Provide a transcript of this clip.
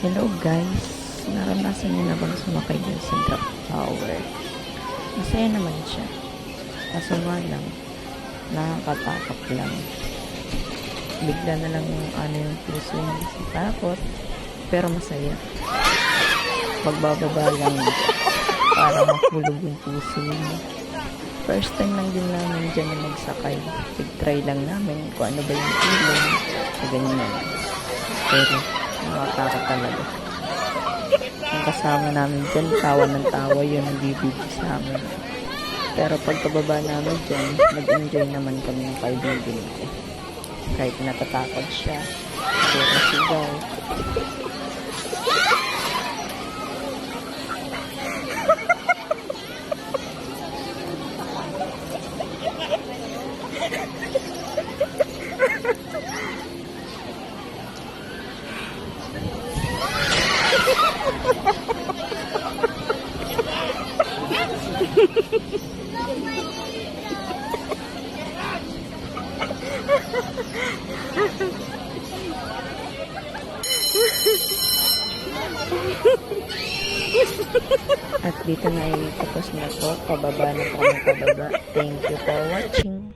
Hello guys, naranasan niyo na bang sumakay din sa drop tower? Masaya naman siya. Kaso nga lang, nakakatakot lang. Bigla na lang yung puso mo sa takot, pero masaya. Pagbababa lang, para mahulog yung puso mo. First time lang din namin dyan na magsakay. Try lang namin kung ano ba yung feeling. So, ganyan na lang. Pero, nakatakot talaga. Ang kasama namin dyan, tawa ng tawa yun ang bibigay sa amin. Pero pagkababa namin dyan, nag-enjoy naman kami ng kaibigan ko. Kahit natatakot siya, pero sigaw. At dito na ay tapos na po. Pababa na po kami pababa. Thank you for watching.